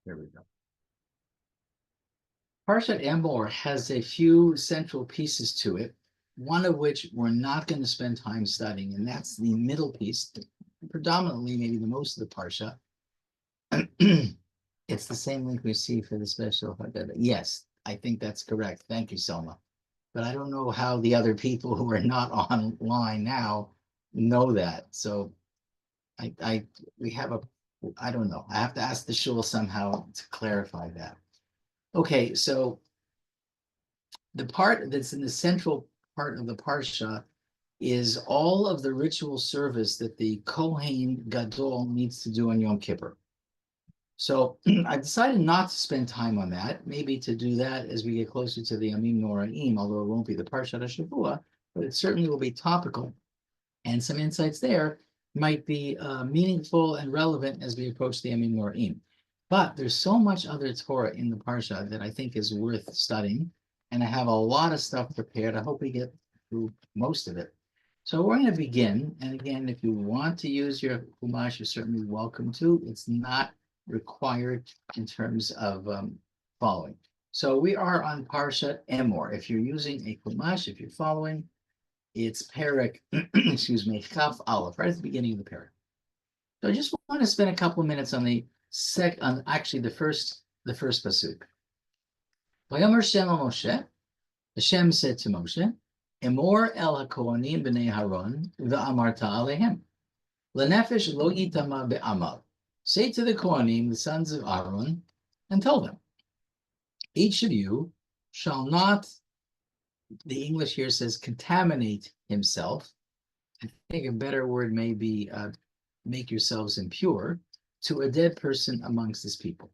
There we go. Parsha Emor has a few central pieces to it, one of which we're not going to spend time studying, and that's the middle piece, predominantly maybe the most of the Parsha. It's the same link we see for the special Haggadah. Yes, I think that's correct. Thank you, Selma. But I don't know how the other people who are not online now know that. So we have I don't know. I have to ask the shul somehow to clarify that. Okay, so the part that's in the central part of the Parsha is all of the ritual service that the Kohen Gadol needs to do on Yom Kippur. So I decided not to spend time on that, maybe to do that as we get closer to the Yamim Noraim, although it won't be the Parshat HaShavua, but it certainly will be topical. And some insights there might be meaningful and relevant as we approach the Yamim Noraim. But there's so much other Torah in the Parsha that I think is worth studying. And I have a lot of stuff prepared. I hope we get through most of it. So we're going to begin. And again, if you want to use your Chumash, you're certainly welcome to. It's not required in terms of following. So we are on Parsha Emor. If you're using a Chumash, if you're following, it's Perek, excuse me, Chaf Aleph, right at the beginning of the Perek. So I just want to spend a couple of minutes on the first pasuk. Vayomer Shem Moshe, Hashem said to Moshe, Emor el hakohanim b'nei Haron v'amarta alehem, lenefesh lo yitama be'amal. Say to the Kohanim, the sons of Aaron, and tell them, each of you shall not, the English here says, contaminate himself. I think a better word may be make yourselves impure to a dead person amongst his people.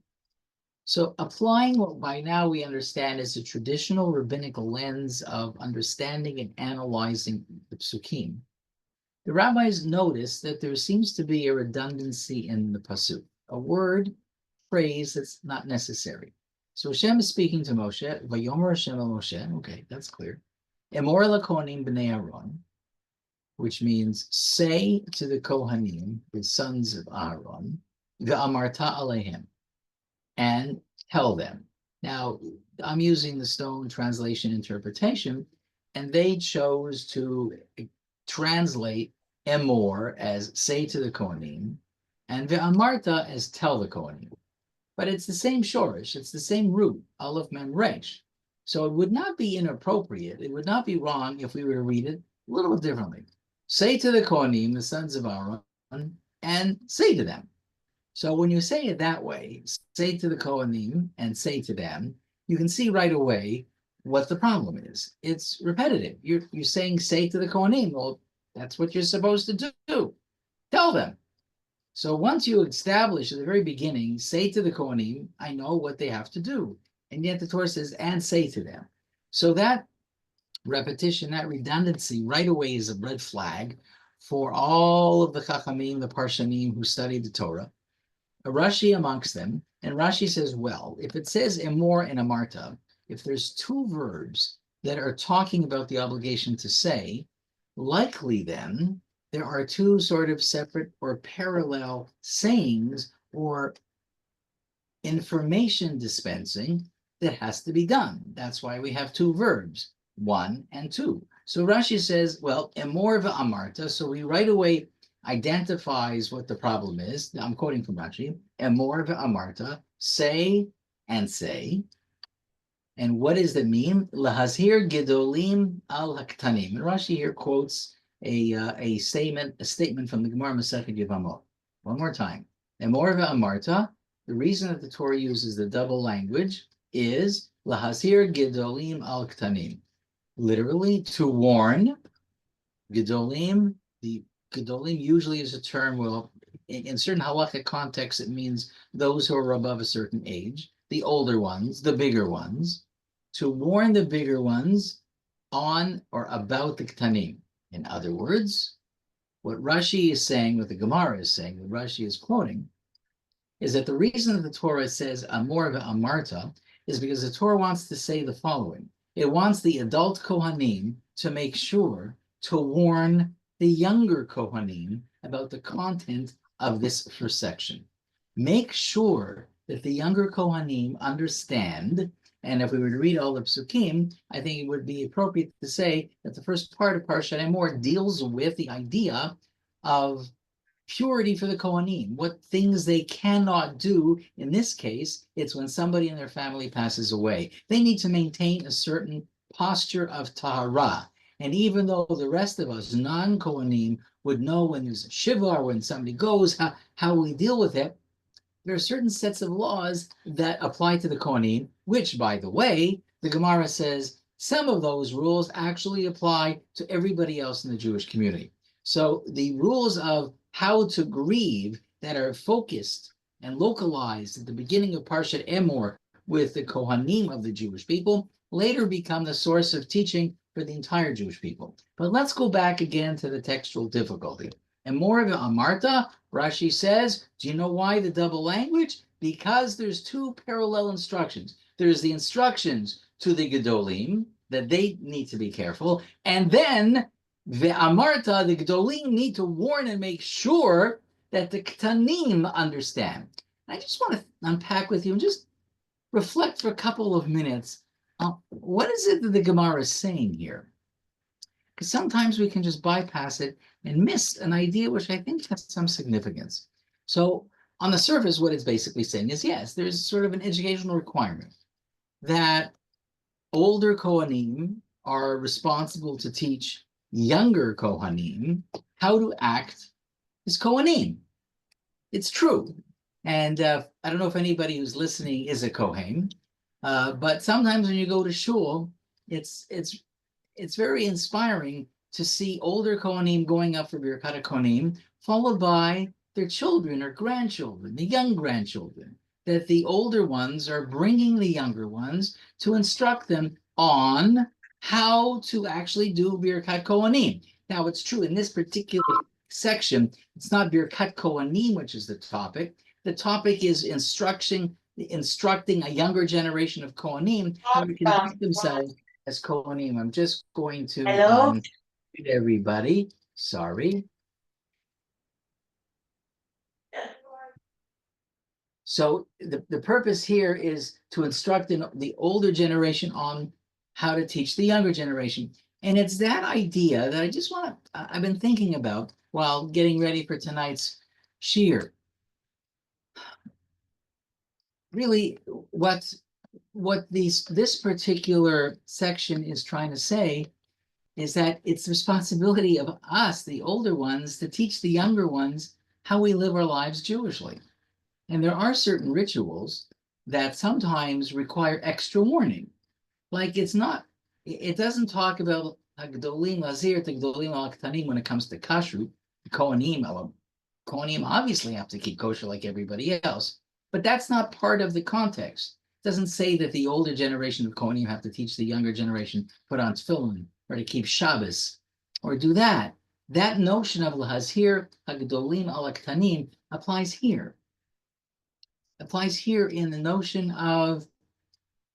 So applying what by now we understand is a traditional rabbinical lens of understanding and analyzing the psukim, the rabbis notice that there seems to be a redundancy in the pasuk, a word, phrase that's not necessary. So Hashem is speaking to Moshe, Vayomer Hashem el Moshe, okay, that's clear. Emor lakohanim b'nei Aaron, which means say to the Kohanim, the sons of Aaron, v'amarta alehem, and tell them. Now, I'm using the Stone translation interpretation, and they chose to translate Emor as say to the Kohanim, and ve'amarta as tell the Kohanim. But it's the same shorish, it's the same root, aleph mem resh. So it would not be inappropriate, it would not be wrong if we were to read it a little bit differently. Say to the Kohanim, the sons of Aaron, and say to them. So when you say it that way, say to the Kohanim and say to them, you can see right away what the problem is. It's repetitive. You're saying say to the Kohanim. Well, that's what you're supposed to do. Tell them. So once you establish at the very beginning, say to the Kohanim, I know what they have to do. And yet the Torah says, and say to them. So that repetition, that redundancy right away is a red flag for all of the Chachamim, the Parshanim who studied the Torah. A Rashi amongst them, and Rashi says, well, if it says Emor and Amarta, if there's two verbs that are talking about the obligation to say, likely then there are two sort of separate or parallel sayings or information dispensing that has to be done. That's why we have two verbs, one and two. So Rashi says, well, Emor v'amarta, so we right away identifies what the problem is. I'm quoting from Rashi, Emor v'amarta, say and say. And what does that mean? Lahazhir gedolim al haktanim. And Rashi here quotes a statement from the Gemara Masechet Yevamot. One more time. Emor v'amarta, the reason that the Torah uses the double language is lahazhir gedolim al ktanim. Literally, to warn. Gedolim, the Gedolim usually is a term, well, in certain halakhic contexts, it means those who are above a certain age, the older ones, the bigger ones, to warn the bigger ones on or about the Ktanim. In other words, what Rashi is saying, what the Gemara is saying, what Rashi is quoting, is that the reason that the Torah says Amor v'amarta is because the Torah wants to say the following. It wants the adult Kohanim to make sure to warn the younger Kohanim about the content of this first section. Make sure that the younger Kohanim understand. And if we were to read all the psukim, I think it would be appropriate to say that the first part of Parsha Emor deals with the idea of purity for the Kohanim, what things they cannot do. In this case, it's when somebody in their family passes away. They need to maintain a certain posture of tahara. And even though the rest of us, non-Kohanim, would know when there's a shiva or when somebody goes, how we deal with it, there are certain sets of laws that apply to the Kohanim, which, by the way, the Gemara says some of those rules actually apply to everybody else in the Jewish community. So the rules of how to grieve that are focused and localized at the beginning of Parshat Emor with the Kohanim of the Jewish people later become the source of teaching for the entire Jewish people. But let's go back again to the textual difficulty. Emor Amarta, Rashi says, do you know why the double language? Because there's two parallel instructions. There's the instructions to the Gedolim that they need to be careful, and then the Amarta, the Gedolim need to warn and make sure that the Ktanim understand. I just want to unpack with you and just reflect for a couple of minutes. What is it that the Gemara is saying here? Because sometimes we can just bypass it and miss an idea which I think has some significance. So on the surface, what it's basically saying is, yes, there's sort of an educational requirement that older Kohanim are responsible to teach younger Kohanim how to act as Kohanim. It's true. And I don't know if anybody who's listening is a Kohen, but sometimes when you go to shul, it's very inspiring to see older Kohanim going up for Birkat Kohanim, followed by their children or grandchildren, the young grandchildren, that the older ones are bringing the younger ones to instruct them on how to actually do Birkat Kohanim. Now, it's true in this particular section, it's not Birkat Kohanim, which is the topic. The topic is instructing a younger generation of Kohanim how to conduct themselves as Kohanim. I'm just going to read everybody. Sorry. So the purpose here is to instruct the older generation on how to teach the younger generation. And it's that idea that I've been thinking about while getting ready for tonight's Shiur. Really, what this particular section is trying to say is that it's the responsibility of us, the older ones, to teach the younger ones how we live our lives Jewishly. And there are certain rituals that sometimes require extra warning. Like it doesn't talk about Hagdolim Lazir to Gdolim al Ktanim when it comes to kashrut. Kohanim obviously have to keep kosher like everybody else, but that's not part of the context. It doesn't say that the older generation of Kohanim have to teach the younger generation put on tefillin or to keep Shabbos or do that. That notion of Lahazir Hagdolim al Ktanim applies here. Applies here in the notion of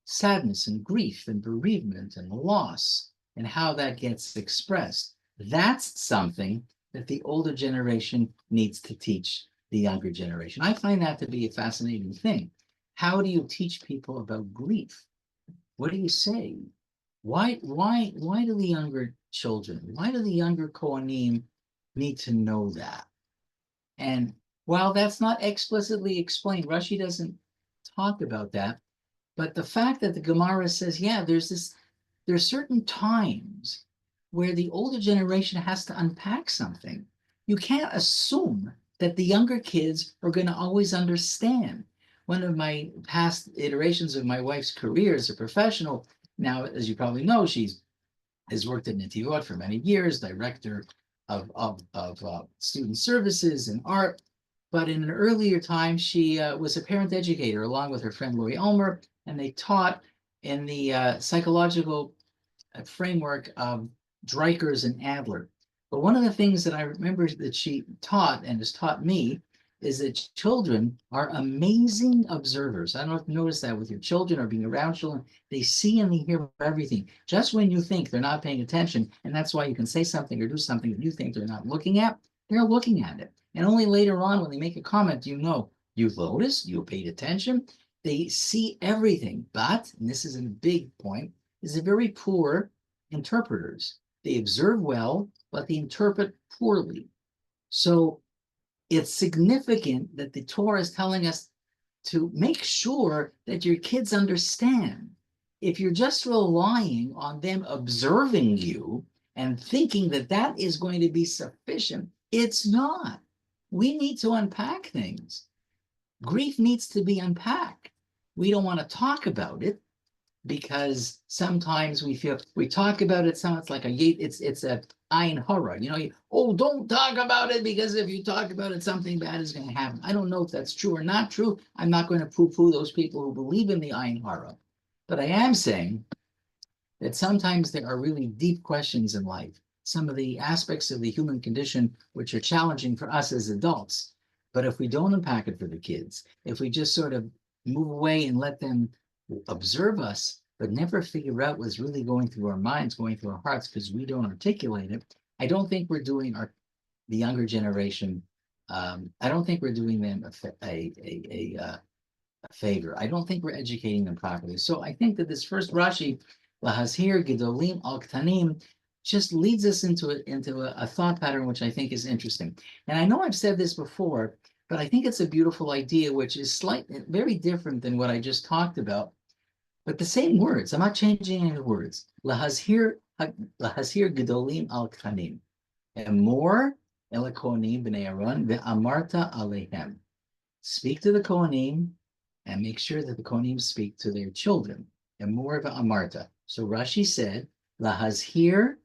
sadness and grief and bereavement and loss and how that gets expressed. That's something that the older generation needs to teach the younger generation. I find that to be a fascinating thing. How do you teach people about grief? What do you say? Why do the younger children, why do the younger Kohanim need to know that? And while that's not explicitly explained, Rashi doesn't talk about that, but the fact that the Gemara says, yeah, there's certain times where the older generation has to unpack something. You can't assume that the younger kids are going to always understand. One of my past iterations of my wife's career as a professional, now, as you probably know, has worked at Netivot for many years, director of student services and art. But in an earlier time, she was a parent educator along with her friend Lori Elmer, and they taught in the psychological framework of Dreikers and Adler. But one of the things that I remember that she taught and has taught me is that children are amazing observers. I don't know if you notice that with your children or being around children. They see and they hear everything. Just when you think they're not paying attention, and that's why you can say something or do something that you think they're not looking at, they're looking at it. And only later on when they make a comment, do you know, You've noticed, you paid attention, they see everything, but, and this is a big point, is they're very poor interpreters. They observe well, but they interpret poorly. So it's significant that the Torah is telling us to make sure that your kids understand. If you're just relying on them observing you and thinking that that is going to be sufficient, it's not. We need to unpack things. Grief needs to be unpacked. We don't want to talk about it because sometimes we feel we talk about it. Sounds like it's a ayin hara. Oh, don't talk about it because if you talk about it, something bad is going to happen. I don't know if that's true or not true. I'm not going to poo-poo those people who believe in the ayin hara, but I am saying that sometimes there are really deep questions in life. Some of the aspects of the human condition which are challenging for us as adults. But if we don't unpack it for the kids, if we just sort of move away and let them observe us, but never figure out what's really going through our minds, going through our hearts, because we don't articulate it, I don't think we're doing the younger generation. I don't think we're doing them a favor. I don't think we're educating them properly. So I think that this first Rashi, Lahazhir Gedolim Al Ktanim, just leads us into a thought pattern which I think is interesting. And I know I've said this before, but I think it's a beautiful idea, which is very different than what I just talked about, but the same words. I'm not changing any words. Lahazhir Gedolim Al Ktanim, Emor El Kohanim B'nei Aaron Ve'amarta Alehem. Speak to the Kohanim and make sure that the Kohanim speak to their children. Emor Ve'amarta. So Rashi said, Lahazhir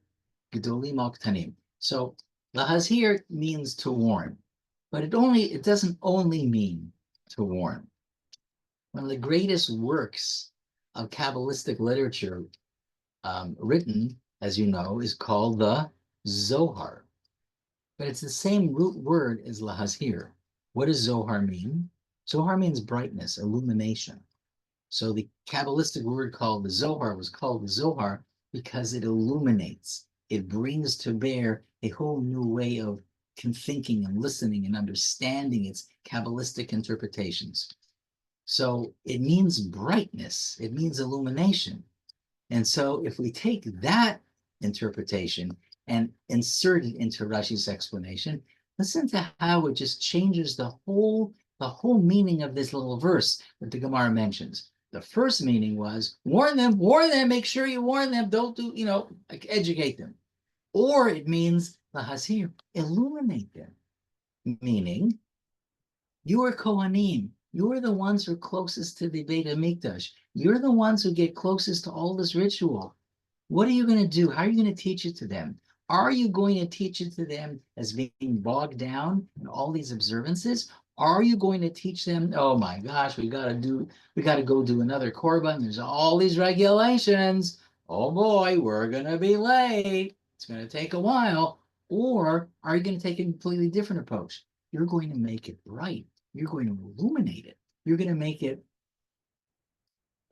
Gedolim Al Ktanim. So Lahazhir means to warn, but it doesn't only mean to warn. One of the greatest works of Kabbalistic literature written, as you know, is called the Zohar. But it's the same root word as Lahazhir. What does Zohar mean? Zohar means brightness, illumination. So the Kabbalistic word called the Zohar was called the Zohar because it illuminates. It brings to bear a whole new way of thinking and listening and understanding its Kabbalistic interpretations. So it means brightness, it means illumination. And so if we take that interpretation and insert it into Rashi's explanation, listen to how it just changes the whole meaning of this little verse that the Gemara mentions. The first meaning was warn them, make sure you warn them, don't do, educate them. Or it means Lahazhir, illuminate them, meaning you are Kohanim. You are the ones who are closest to the Beit HaMikdash. You're the ones who get closest to all this ritual. What are you going to do? How are you going to teach it to them? Are you going to teach it to them as being bogged down in all these observances? Are you going to teach them, oh my gosh, we got to go do another korban. There's all these regulations. Oh boy, we're going to be late. It's going to take a while. Or are you going to take a completely different approach? You're going to make it bright. You're going to illuminate it. You're going to make it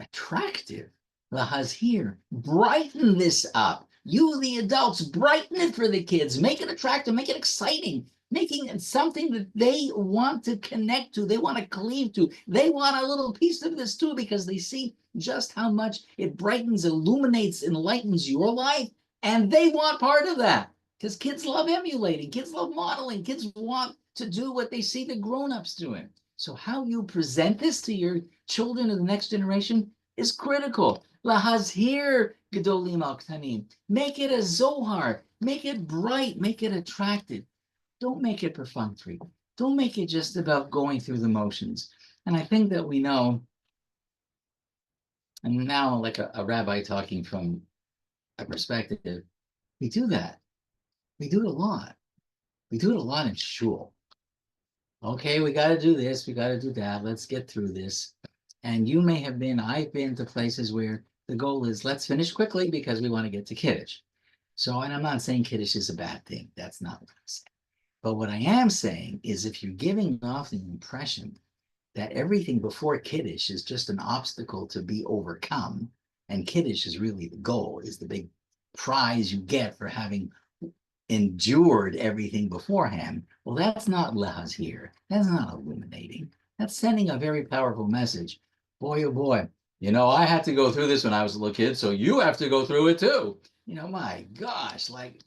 attractive. Lahazhir, brighten this up. You, the adults, brighten it for the kids. Make it attractive. Make it exciting. Making it something that they want to connect to. They want to cleave to. They want a little piece of this too because they see just how much it brightens, illuminates, enlightens your life. And they want part of that because kids love emulating. Kids love modeling. Kids want to do what they see the grown-ups doing. So how you present this to your children of the next generation is critical. Lahazhir Gedolim Al Ktanim. Make it a Zohar. Make it bright. Make it attractive. Don't make it perfunctory. Don't make it just about going through the motions. And I think that we know, and now like a rabbi talking from a perspective, we do that. We do it a lot. We do it a lot in shul. Okay, we got to do this, we got to do that, let's get through this. And I've been to places where the goal is let's finish quickly because we want to get to Kiddush. So, and I'm not saying Kiddush is a bad thing, that's not what I'm saying. But what I am saying is if you're giving off the impression that everything before Kiddush is just an obstacle to be overcome, and Kiddush is really the goal, is the big prize you get for having endured everything beforehand, well, that's not Lahazhir. That's not illuminating. That's sending a very powerful message. Boy, oh boy, I had to go through this when I was a little kid, so you have to go through it too. My gosh, like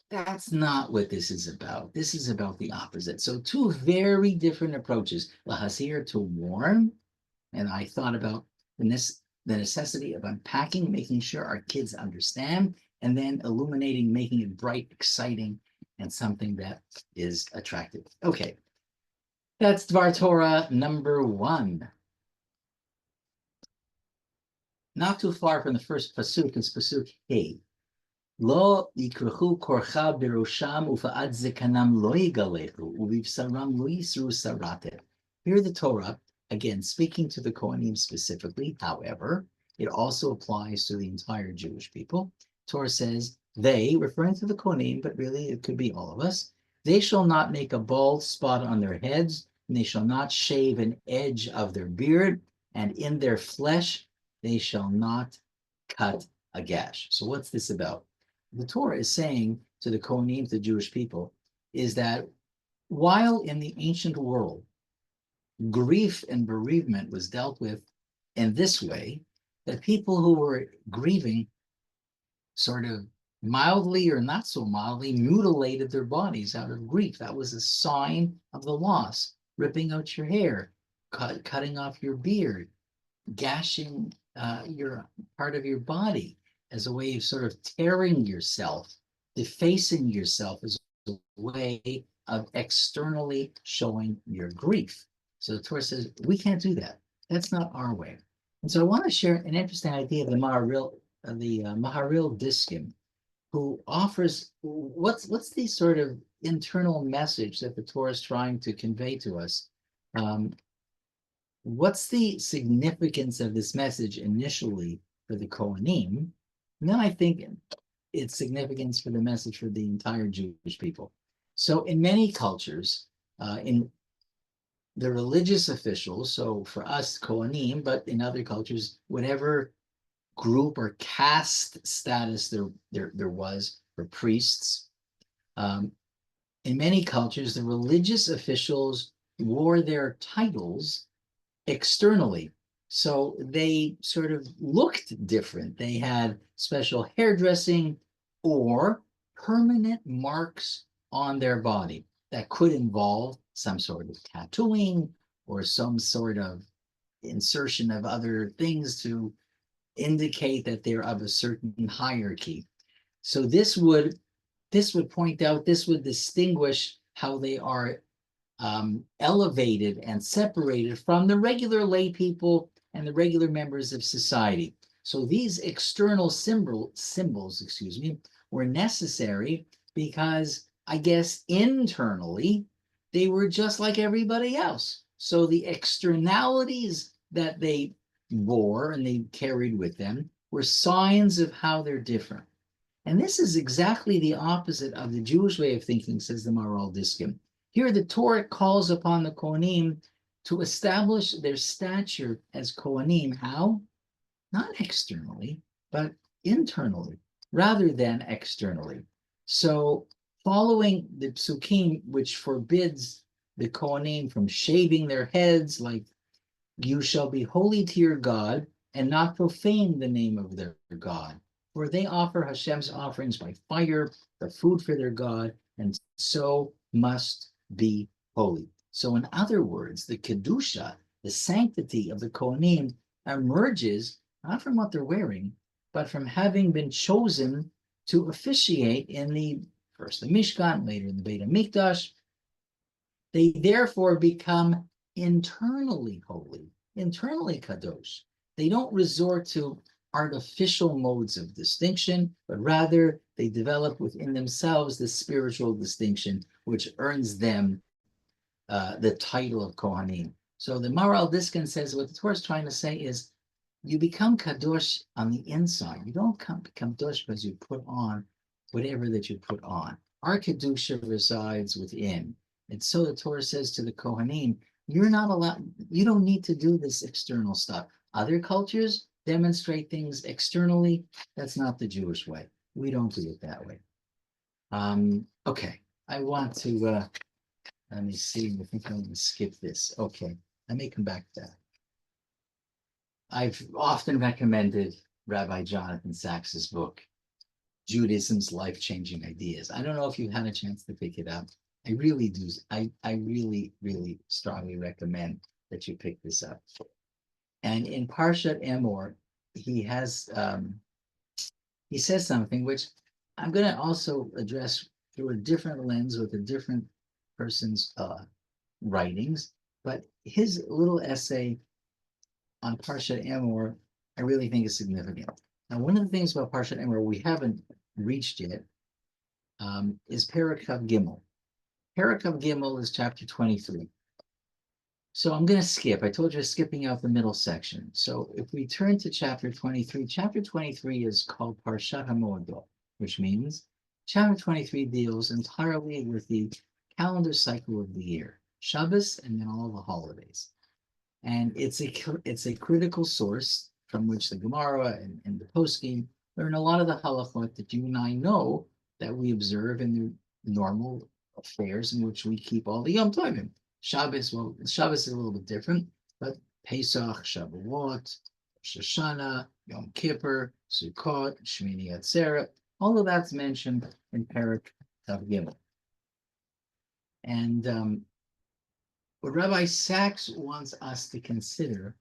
that's not what this is about. This is about the opposite. So two very different approaches. Lahasir, to warn, and I thought about the necessity of unpacking, making sure our kids understand, and then illuminating, making it bright, exciting, and something that is attractive. Okay, that's Dvar Torah number 1. Not too far from the first pasuk is pasuk Hey. Lo yikrechu korcha birosham ufa'ad zekanam lo yigalechu uvivsaram lo yisru sarate. Here the Torah, again, speaking to the Kohanim specifically, however, it also applies to the entire Jewish people. Torah says, they, referring to the Kohanim, but really it could be all of us, they shall not make a bald spot on their heads, and they shall not shave an edge of their beard, and in their flesh they shall not cut a gash. So what's this about? The Torah is saying to the Kohanim, to the Jewish people, is that while in the ancient world, grief and bereavement was dealt with in this way, that people who were grieving sort of mildly or not so mildly mutilated their bodies out of grief. That was a sign of the loss. Ripping out your hair, cutting off your beard, gashing your part of your body as a way of sort of tearing yourself, defacing yourself as a way of externally showing your grief. So the Torah says, we can't do that. That's not our way. And so I want to share an interesting idea of the Maharil Diskim, who offers what's the sort of internal message that the Torah is trying to convey to us. What's the significance of this message initially for the Kohanim? And then I think its significance for the message for the entire Jewish people. So in many cultures, in the religious officials, so for us, Kohanim, but in other cultures, whatever group or caste status there was for priests, in many cultures, the religious officials wore their titles externally. So they sort of looked different. They had special hairdressing or permanent marks on their body that could involve some sort of tattooing or some sort of insertion of other things to indicate that they're of a certain hierarchy. So this would point out, this would distinguish how they are elevated and separated from the regular lay people and the regular members of society. So these external symbols, were necessary because I guess internally they were just like everybody else. So the externalities that they bore and they carried with them were signs of how they're different. And this is exactly the opposite of the Jewish way of thinking, says the Maharal Diskim. Here, the Torah calls upon the Kohanim to establish their stature as Kohanim. How? Not externally, but internally, rather than externally. So, following the psukim, which forbids the Kohanim from shaving their heads, like, you shall be holy to your God and not profane the name of their God, for they offer Hashem's offerings by fire, the food for their God, and so must be holy. So in other words, the Kedusha, the sanctity of the Kohanim, emerges not from what they're wearing, but from having been chosen to officiate in first the Mishkan, later in the Beit HaMikdash. They therefore become internally holy, internally kadosh. They don't resort to artificial modes of distinction, but rather they develop within themselves the spiritual distinction, which earns them the title of Kohanim. So the Maharal Diskin says what the Torah is trying to say is you become kadosh on the inside. You don't become kadosh because you put on whatever that you put on. Our kedusha resides within. And so the Torah says to the Kohanim, you're not allowed, you don't need to do this external stuff. Other cultures demonstrate things externally. That's not the Jewish way. We don't do it that way. Okay, I want to, let me see, I think I'm going to skip this. Okay, I may come back to that. I've often recommended Rabbi Jonathan Sacks's book, Judaism's Life-Changing Ideas. I don't know if you've had a chance to pick it up. I really do. I really, really strongly recommend that you pick this up. And in Parsha Emor, he says something which I'm going to also address through a different lens with a different person's writings. But his little essay on Parsha Emor, I really think is significant. Now, one of the things about Parsha Emor we haven't reached yet is Perikav Gimel. Perikav Gimel is chapter 23. So I'm going to skip. I told you skipping out the middle section. So if we turn to chapter 23 is called Parshat HaMoedah, which means chapter 23 deals entirely with the calendar cycle of the year, Shabbos, and then all the holidays. And it's a critical source from which the Gemara and the Poskim learn a lot of the halachot that you and I know that we observe in the normal affairs in which we keep all the Yom Tovim. Shabbos, well, Shabbos is a little bit different, but Pesach, Shavuot, Rosh Hashanah, Yom Kippur, Sukkot, Shmini Atzeret, all of that's mentioned in Perek Tav Gimel. And what Rabbi Sacks wants us to consider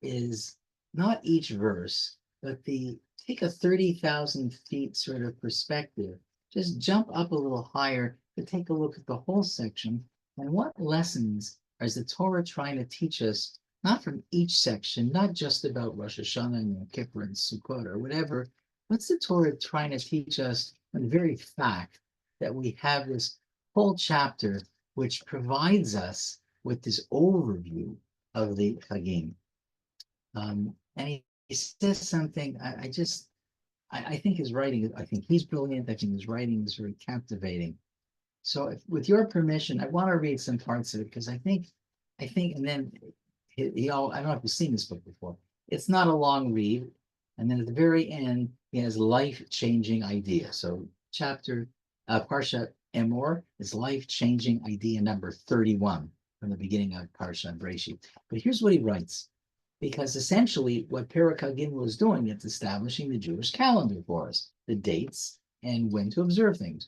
is not each verse, but take a 30,000 feet sort of perspective, just jump up a little higher to take a look at the whole section. And what lessons is the Torah trying to teach us, not from each section, not just about Rosh Hashanah and Yom Kippur and Sukkot or whatever, what's the Torah trying to teach us on the very fact that we have this whole chapter which provides us with this overview of the Chagim. And he says something, I think his writing, I think he's brilliant, I think his writing is very captivating. So with your permission, I want to read some parts of it because I think, and then I don't know if you've seen this book before. It's not a long read. And then at the very end, he has life-changing idea. So Parsha Emor is life-changing idea number 31 from the beginning of Parsha Breshit. But here's what he writes. Because essentially what Perek Gimel is doing, it's establishing the Jewish calendar for us, the dates and when to observe things.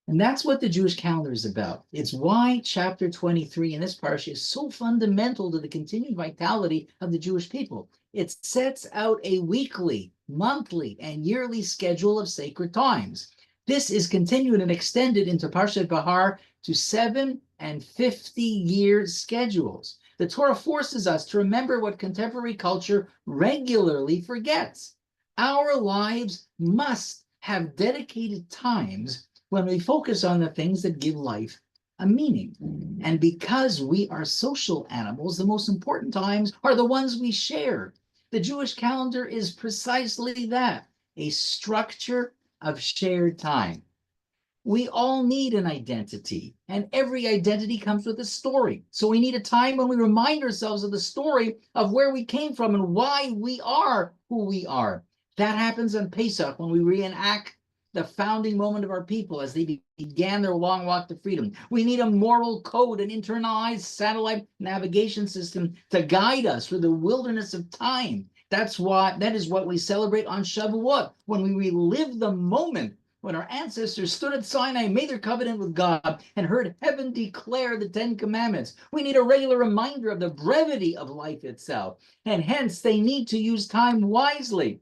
And that's what the Jewish calendar is about. It's why chapter 23 in this parsha is so fundamental to the continued vitality of the Jewish people. It sets out a weekly, monthly, and yearly schedule of sacred times. This is continued and extended into Parshat Bahar to 7 and 50-year schedules. The Torah forces us to remember what contemporary culture regularly forgets. Our lives must have dedicated times when we focus on the things that give life a meaning. And because we are social animals, the most important times are the ones we share. The Jewish calendar is precisely that, a structure of shared time. We all need an identity, and every identity comes with a story. So we need a time when we remind ourselves of the story of where we came from and why we are who we are. That happens on Pesach when we reenact the founding moment of our people as they began their long walk to freedom. We need a moral code, an internalized satellite navigation system to guide us through the wilderness of time. That is what we celebrate on Shavuot, when we relive the moment when our ancestors stood at Sinai, made their covenant with God, and heard heaven declare the 10 Commandments. We need a regular reminder of the brevity of life itself, and hence they need to use time wisely.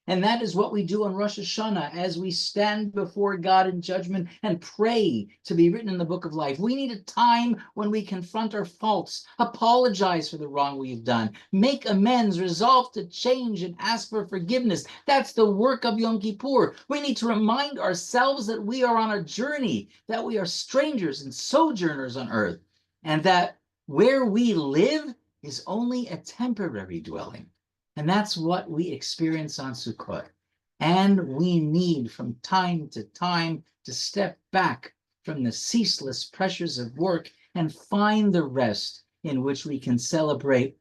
And that is what we do on Rosh Hashanah as we stand before God in judgment and pray to be written in the book of life. We need a time when we confront our faults, apologize for the wrong we've done, make amends, resolve to change, and ask for forgiveness. That's the work of Yom Kippur. We need to remind ourselves that we are on a journey, that we are strangers and sojourners on earth, and that where we live is only a temporary dwelling. And that's what we experience on Sukkot. And we need from time to time to step back from the ceaseless pressures of work and find the rest in which we can celebrate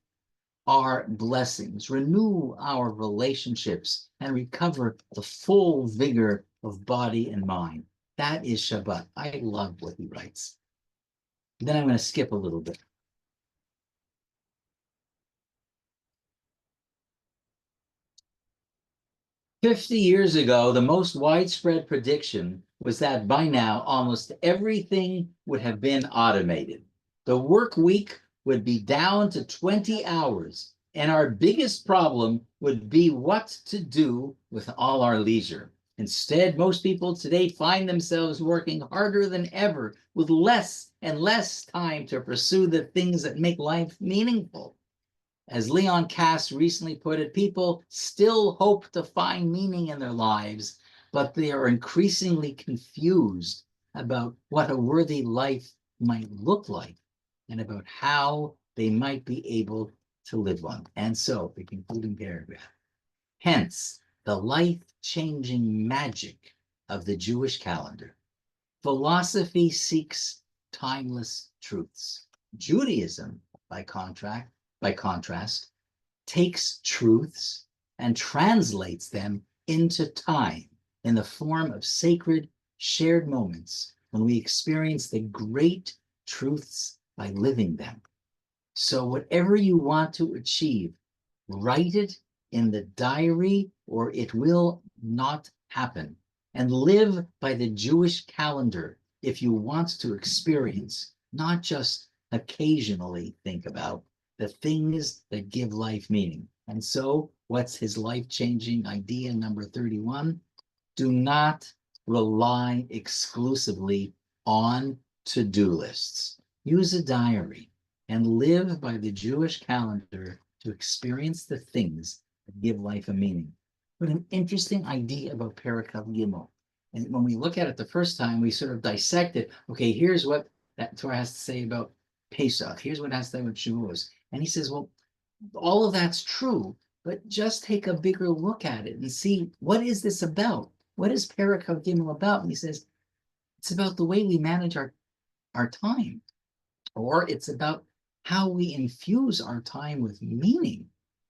our blessings, renew our relationships, and recover the full vigor of body and mind. That is Shabbat. I love what he writes. Then I'm going to skip a little bit. 50 years ago, the most widespread prediction was that by now, almost everything would have been automated. The work week would be down to 20 hours, and our biggest problem would be what to do with all our leisure. Instead, most people today find themselves working harder than ever with less and less time to pursue the things that make life meaningful. As Leon Kass recently put it, people still hope to find meaning in their lives, but they are increasingly confused about what a worthy life might look like and about how they might be able to live one. And so, the concluding paragraph. Hence, the life-changing magic of the Jewish calendar. Philosophy seeks timeless truths. Judaism, by contrast, takes truths and translates them into time in the form of sacred shared moments when we experience the great truths by living them. So whatever you want to achieve, write it in the diary or it will not happen. And live by the Jewish calendar if you want to experience, not just occasionally think about, the things that give life meaning. And so, what's his life-changing idea number 31? Do not rely exclusively on to-do lists. Use a diary and live by the Jewish calendar to experience the things that give life a meaning. What an interesting idea about Perikav Gimel. And when we look at it the first time, we sort of dissect it. Okay, here's what that Torah has to say about Pesach. Here's what it has to say about Shavuos. And he says, well, all of that's true, but just take a bigger look at it and see, what is this about? What is Perikav Gimel about? And he says, it's about the way we manage our time, or it's about how we infuse our time with meaning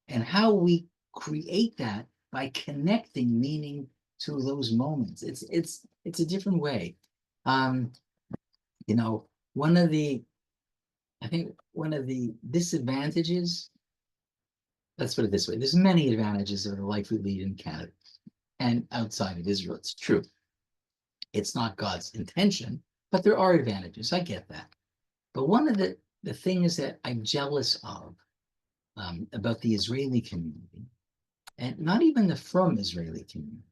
and how we create that by connecting meaning to those moments. It's a different way. You know, I think one of the disadvantages, let's put it this way, there's many advantages of the life we lead in Canada and outside of Israel. It's true. It's not God's intention, but there are advantages. I get that. But one of the things that I'm jealous of about the Israeli community, and not even the from Israeli community,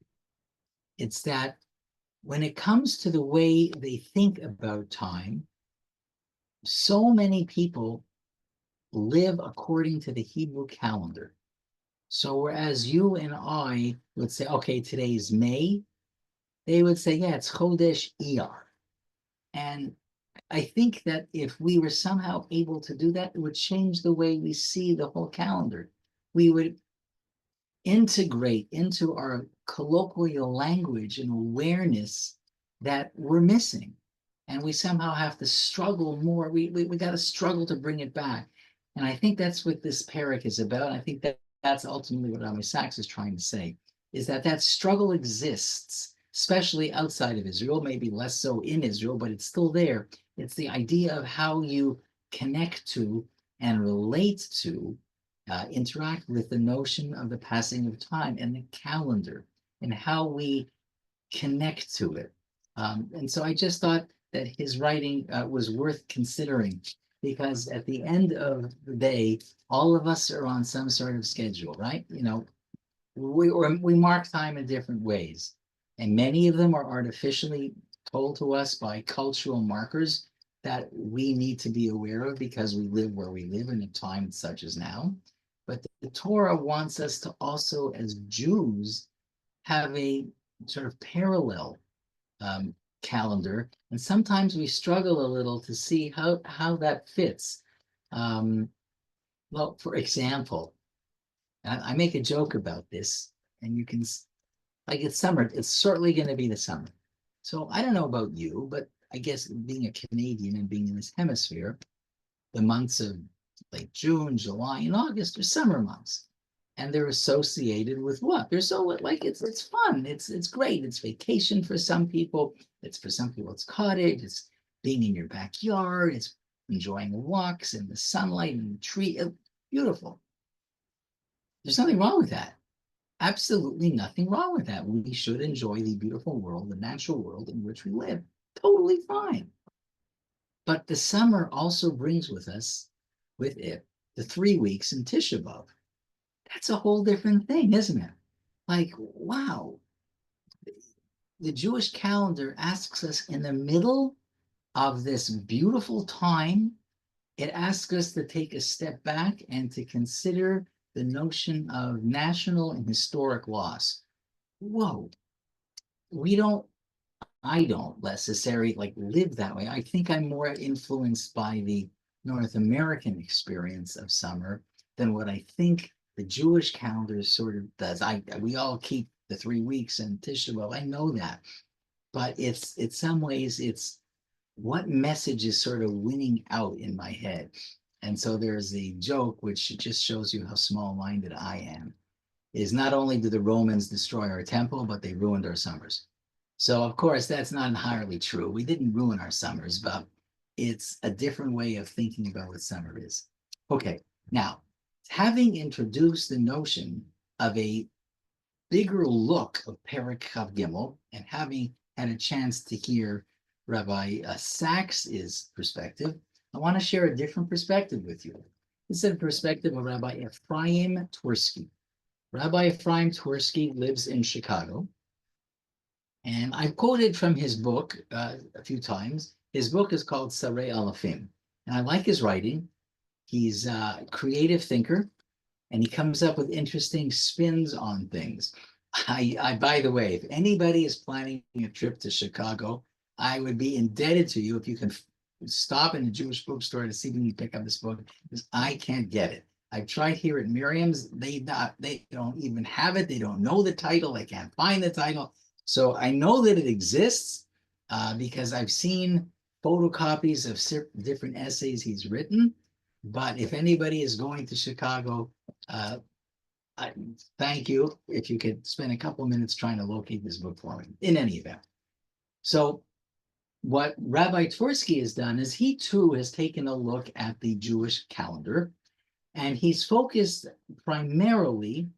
it's that when it comes to the way they think about time, so many people live according to the Hebrew calendar. So whereas you and I would say, okay, today's May, they would say, yeah, it's Chodesh Iyar. And I think that if we were somehow able to do that, it would change the way we see the whole calendar. We would integrate into our colloquial language an awareness that we're missing. And we somehow have to struggle more. We got to struggle to bring it back. And I think that's what this parak is about. I think that's ultimately what Rabbi Sachs is trying to say, is that struggle exists, especially outside of Israel, maybe less so in Israel, but it's still there. It's the idea of how you connect to and relate to, interact with the notion of the passing of time and the calendar and how we connect to it. And so I just thought that his writing was worth considering, because at the end of the day, all of us are on some sort of schedule, right? You know, we mark time in different ways, and many of them are artificially told to us by cultural markers that we need to be aware of because we live where we live in a time such as now. But the Torah wants us to also, as Jews, have a sort of parallel calendar, and sometimes we struggle a little to see how that fits. Well, for example, I make a joke about this, and you can, like, it's summer. It's certainly going to be the summer. So I don't know about you, but I guess being a Canadian and being in this hemisphere, the months of like June, July, and August are summer months. And they're associated with what? They're so like it's fun. It's great. It's vacation for some people. For some people, it's cottage. It's being in your backyard. It's enjoying walks in the sunlight and the tree. Beautiful. There's nothing wrong with that. absolutely nothing wrong with that. We should enjoy the beautiful world, the natural world in which we live. Totally fine. But the summer also brings with it, the 3 weeks in Tisha B'Av. That's a whole different thing, isn't it? Like, wow, the Jewish calendar asks us in the middle of this beautiful time, it asks us to take a step back and to consider the notion of national and historic loss. Whoa, we don't, I don't necessarily like live that way. I think I'm more influenced by the North American experience of summer than what I think the Jewish calendar sort of does. We all keep the 3 weeks and Tisha B'Av. I know that, but in some ways it's what message is sort of winning out in my head. And so there's a joke which just shows you how small-minded I am. Is not only did the Romans destroy our temple, but they ruined our summers. So of course that's not entirely true. We didn't ruin our summers, but it's a different way of thinking about what summer is. Okay, now having introduced the notion of a bigger look of Perek Chav Gimel and having had a chance to hear Rabbi Sachs's perspective, I want to share a different perspective with you. This is a perspective of Rabbi Ephraim Twersky. Rabbi Ephraim Twersky lives in Chicago, and I've quoted from his book a few times. His book is called Sarei Alafim, and I like his writing. He's a creative thinker, and he comes up with interesting spins on things. By the way, if anybody is planning a trip to Chicago, I would be indebted to you if you can stop in a Jewish bookstore to see me pick up this book, because I can't get it. I've tried here at Miriam's. They don't even have it. They don't know the title. They can't find the title. So I know that it exists because I've seen photocopies of different essays he's written. But if anybody is going to Chicago, thank you if you could spend a couple minutes trying to locate this book for me. In any event, so what Rabbi Twersky has done is he too has taken a look at the Jewish calendar, and he's focused primarily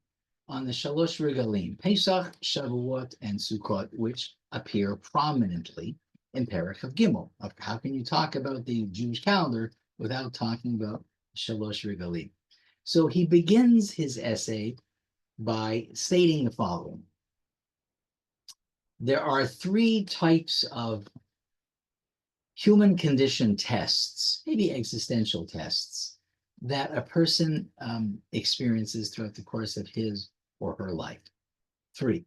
on the Shalosh Regalim, Pesach, Shavuot, and Sukkot, which appear prominently in Perek of Gimel. How can you talk about the Jewish calendar without talking about Shalosh Regalim? So he begins his essay by stating the following. There are 3 types of human condition tests, maybe existential tests, that a person experiences throughout the course of his or her life. 3.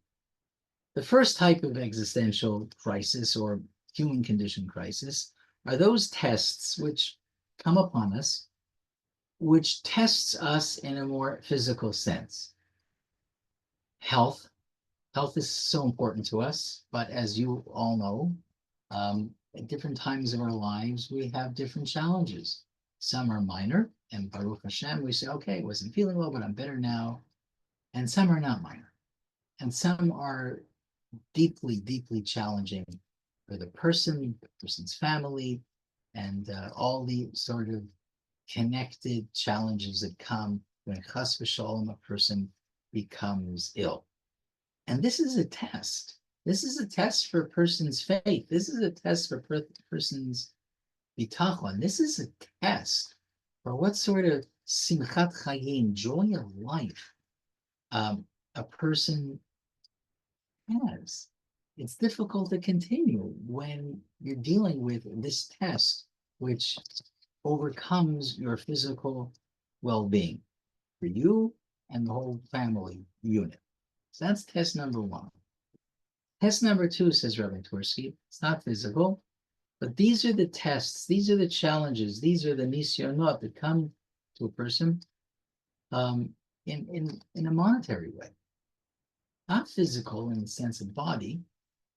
The first type of existential crisis or human condition crisis are those tests which come upon us, which tests us in a more physical sense. Health. Health is so important to us, but as you all know, at different times of our lives, we have different challenges. Some are minor, and Baruch Hashem, we say, okay, I wasn't feeling well, but I'm better now. And some are not minor. And some are deeply, deeply challenging for the person's family, and all the sort of connected challenges that come when chas v'shalom a person becomes ill. And this is a test. This is a test for a person's faith. This is a test for a person's bitachon. This is a test for what sort of simchat chayim, joy of life, a person has. It's difficult to continue when you're dealing with this test, which overcomes your physical well-being for you and the whole family unit. So that's test number 1. Test number 2, says Rabbi Twersky, it's not physical, but these are the tests, these are the challenges, these are the nisyonot that come to a person in a monetary way. Not physical in the sense of body,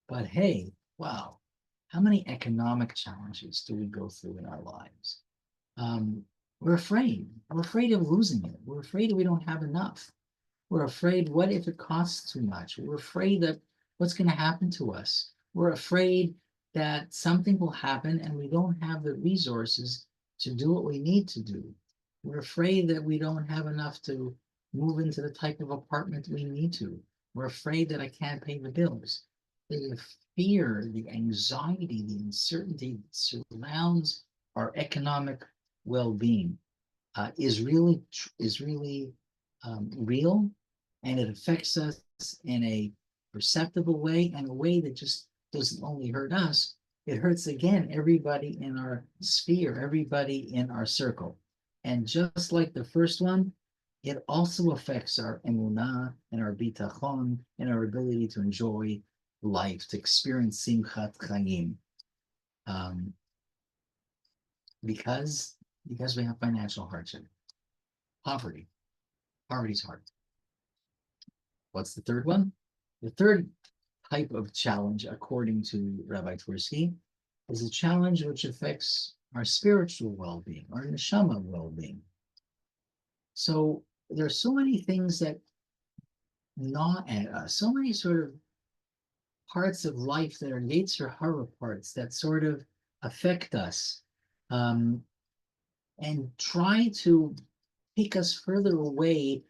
but hey, wow, how many economic challenges do we go through in our lives? We're afraid. We're afraid of losing it. We're afraid we don't have enough. We're afraid, what if it costs too much? We're afraid that what's going to happen to us. We're afraid that something will happen and we don't have the resources to do what we need to do. We're afraid that we don't have enough to move into the type of apartment we need to. We're afraid that I can't pay the bills. The fear, the anxiety, the uncertainty that surrounds our economic well-being is really real, and it affects us in a perceptible way, and a way that just doesn't only hurt us, it hurts again everybody in our sphere, everybody in our circle. And just like the first one, it also affects our emunah and our bitachon and our ability to enjoy life, to experience simchat chayim, um, because because we have financial hardship, poverty. Poverty's hard. What's the third one? The third type of challenge, according to Rabbi Twersky, is a challenge which affects our spiritual well-being, our neshama well-being. So there are so many things that gnaw at us, so many sort of parts of life that are Yetzer Hara parts that sort of affect us, um, and try to take us further away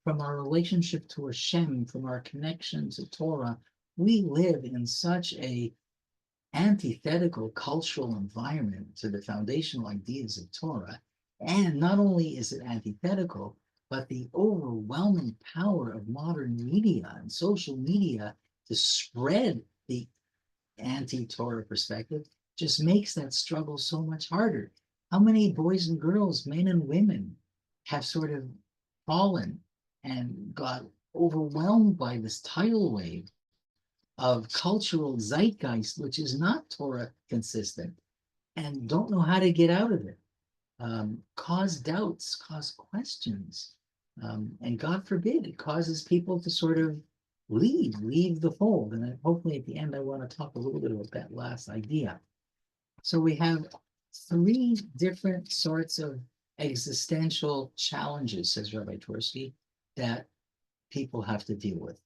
from our relationship to Hashem, from our connection to Torah. We live in such a antithetical cultural environment to the foundational ideas of Torah. And not only is it antithetical, but the overwhelming power of modern media and social media to spread the anti-Torah perspective just makes that struggle so much harder. How many boys and girls, men and women, have sort of fallen and got overwhelmed by this tidal wave of cultural zeitgeist, which is not Torah consistent, and don't know how to get out of it, cause doubts, cause questions, and God forbid, it causes people to sort of leave the fold. And hopefully at the end, I want to talk a little bit about that last idea. So we have three different sorts of existential challenges, says Rabbi Twersky, that people have to deal with.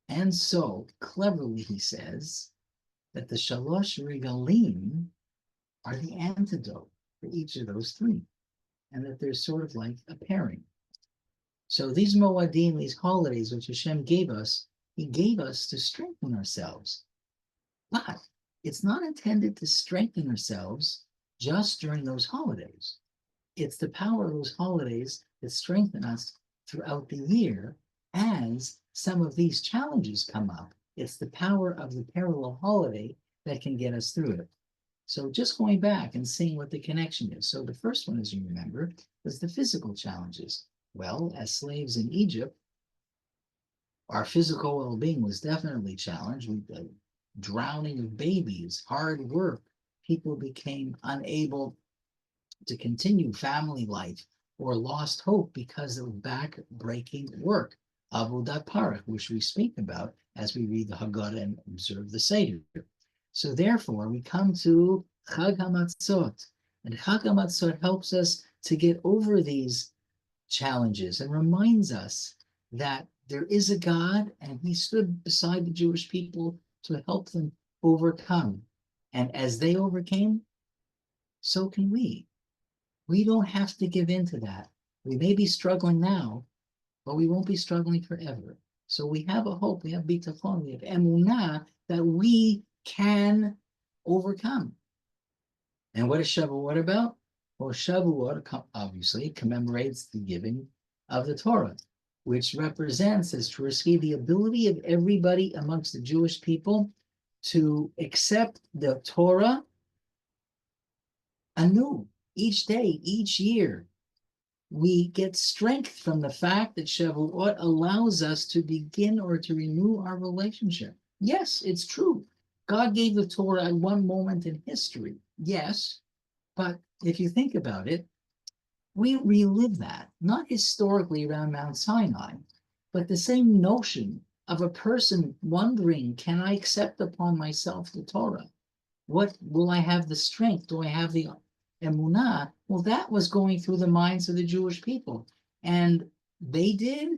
And so cleverly, he says that the Shalosh Regalim are the antidote for each of those three, and that they're sort of like a pairing. So these Moadim, these holidays which Hashem gave us, he gave us to strengthen ourselves. But it's not intended to strengthen ourselves just during those holidays. It's the power of those holidays that strengthen us throughout the year as some of these challenges come up. It's the power of the parallel holiday that can get us through it. So just going back and seeing what the connection is. So the first one, as you remember, was the physical challenges. Well, as slaves in Egypt, our physical well-being was definitely challenged. The drowning of babies, hard work. People became unable to continue family life or lost hope because of back-breaking work, avodat parach, which we speak about as we read the Haggadah and observe the Seder. So therefore, we come to Chag HaMatzot, and Chag HaMatzot helps us to get over these challenges and reminds us that there is a God, and he stood beside the Jewish people to help them overcome. And as they overcame, so can we. We don't have to give in to that. We may be struggling now, but we won't be struggling forever. So we have a hope, we have bitachon, we have emunah that we can overcome. And what is Shavuot about? Well, Shavuot obviously commemorates the giving of the Torah, which represents, as Twersky, the ability of everybody amongst the Jewish people to accept the Torah anew each day, each year. We get strength from the fact that Shavuot allows us to begin or to renew our relationship. Yes, it's true. God gave the Torah at one moment in history. Yes, but if you think about it, we relive that, not historically around Mount Sinai, but the same notion of a person wondering, can I accept upon myself the Torah? What will I have the strength? Do I have the emunah? Well, that was going through the minds of the Jewish people. And they did,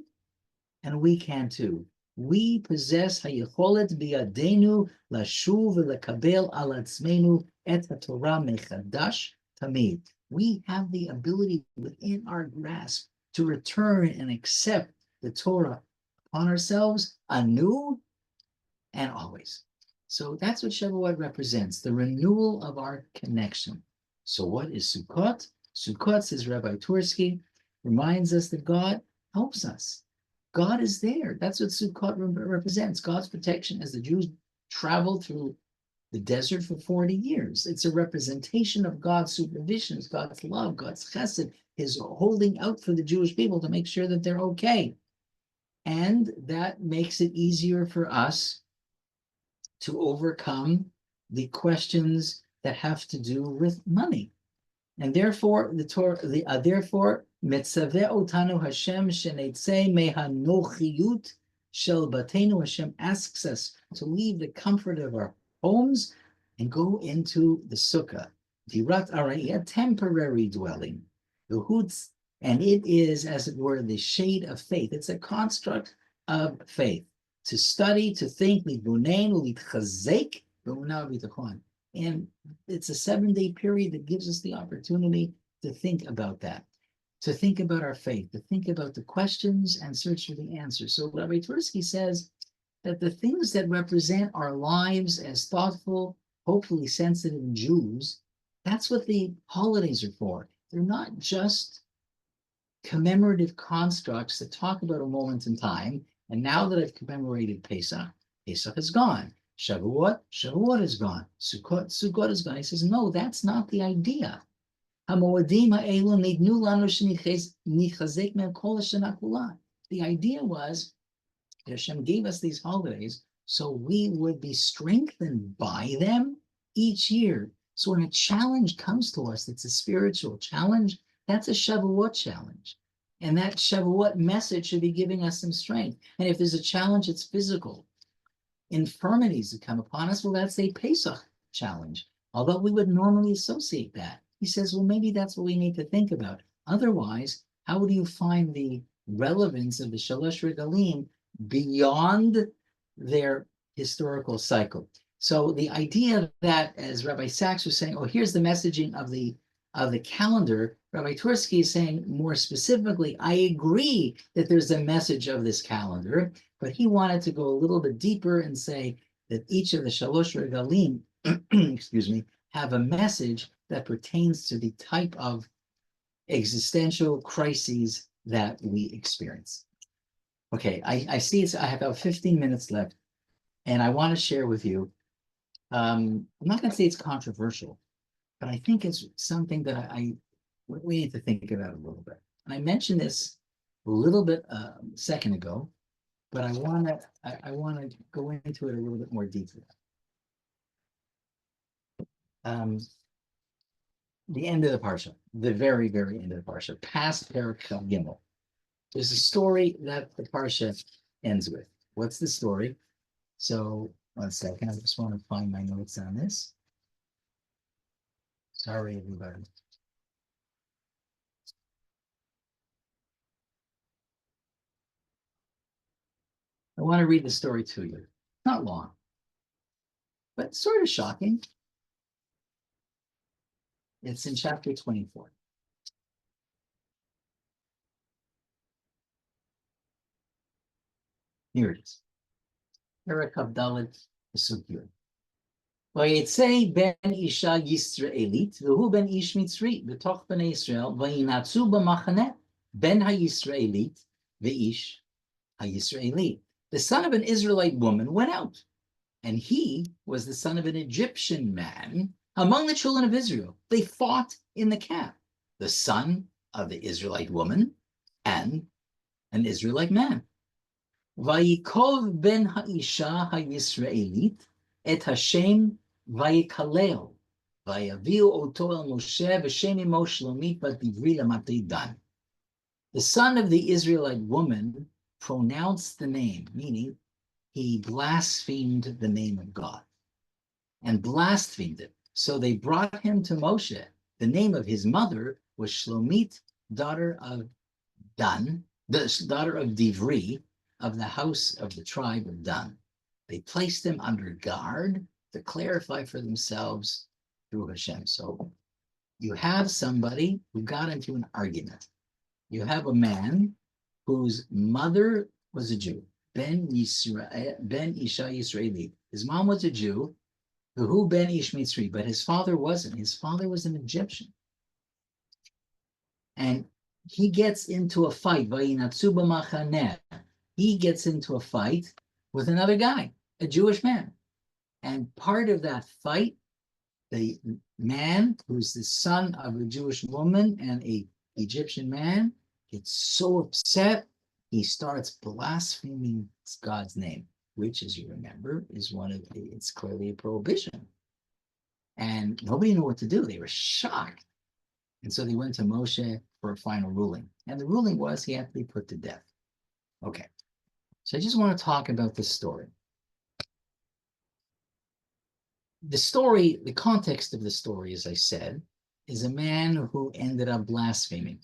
and we can too. We possess hayecholet biyadenu lashuv v'lekabel al atzmenu et haTorah mechadash tamid. We have the ability within our grasp to return and accept the Torah upon ourselves anew and always. So that's what Shavuot represents, the renewal of our connection. So what is Sukkot? Sukkot, says Rabbi Tursky, reminds us that God helps us. God is there. That's what Sukkot represents, God's protection as the Jews traveled through the desert for 40 years. It's a representation of God's supervision, God's love, God's chesed, his holding out for the Jewish people to make sure that they're okay. And that makes it easier for us to overcome the questions that have to do with money. And therefore, the Torah, therefore, Metzaveh otanu Hashem shenetzeh mehanochiyut shel batenu. Hashem asks us to leave the comfort of our homes and go into the sukkah, dirat arai, a temporary dwelling, the hutz, and it is, as it were, the shade of faith. It's a construct of faith to study, to think, litbunein ulitchazek b'emunah v'bitachon. And it's a 7-day period that gives us the opportunity to think about that, to think about our faith, to think about the questions and search for the answers. So Rabbi Tursky says that the things that represent our lives as thoughtful, hopefully sensitive Jews, that's what the holidays are for. They're not just commemorative constructs that talk about a moment in time. And now that I've commemorated Pesach, Pesach is gone. Shavuot is gone. Sukkot is gone. He says, no, that's not the idea. The idea was that Hashem gave us these holidays so we would be strengthened by them each year. So when a challenge comes to us, it's a spiritual challenge, that's a Shavuot challenge. And that Shavuot message should be giving us some strength. And if there's a challenge, it's physical. Infirmities that come upon us, well, that's a Pesach challenge. Although we would normally associate that. He says, well, maybe that's what we need to think about. Otherwise, how do you find the relevance of the Shalosh Regalim beyond their historical cycle? So the idea that, as Rabbi Sachs was saying, oh, here's the messaging of the calendar, Rabbi Tursky is saying more specifically, I agree that there's a message of this calendar, but he wanted to go a little bit deeper and say that each of the Shalosh Regalim, excuse me, have a message that pertains to the type of existential crises that we experience. Okay, I see I have about 15 minutes left, and I want to share with you, I'm not going to say it's controversial, but I think it's something that we need to think about a little bit. And I mentioned this a little bit a second ago, but I want to go into it a little bit more deeply. The end of the Parsha, the very, very end of the Parsha, past Perek Gimel. There's a story that the Parsha ends with. What's the story? So, 1 second, I just want to find my notes on this. Sorry, everybody. I want to read the story to you. Not long, but sort of shocking. It's in chapter 24. Here it is. Perek Dalet Pasuk Yud. Vayetze ben isha Yisraelit, v'hu ben ish Mitzri, b'toch b'nei Yisrael, vayinatzu b'machaneh ben ha-Yisraelit v'ish ha-Yisraelit. The son of an Israelite woman went out, and he was the son of an Egyptian man among the children of Israel. They fought in the camp, the son of the Israelite woman and an Israelite man. Vayikov ben ha-isha ha-Yisraelit et Hashem vayikaleo vayaviu oto el Moshe v'shem imo Shlomit bat divri lamatei dan. The son of the Israelite woman pronounced the name, meaning he blasphemed the name of God and blasphemed it. So they brought him to Moshe. The name of his mother was Shlomit, daughter of Dan, the daughter of Divri, of the house of the tribe of Dan. They placed him under guard to clarify for themselves through Hashem. So you have somebody who got into an argument You have a man whose mother was a Jew, Ben Isha Yisraeli. His mom was a Jew, who Ben Ish Mitzri, but his father wasn't. His father was an Egyptian. And he gets into a fight. He gets into a fight with another guy, a Jewish man. And part of that fight, the man who's the son of a Jewish woman and an Egyptian man gets so upset, he starts blaspheming God's name, which, as you remember, is it's clearly a prohibition. And nobody knew what to do. They were shocked. And so they went to Moshe for a final ruling. And the ruling was he had to be put to death. Okay. So I just want to talk about this story. The context of the story, as I said, is a man who ended up blaspheming.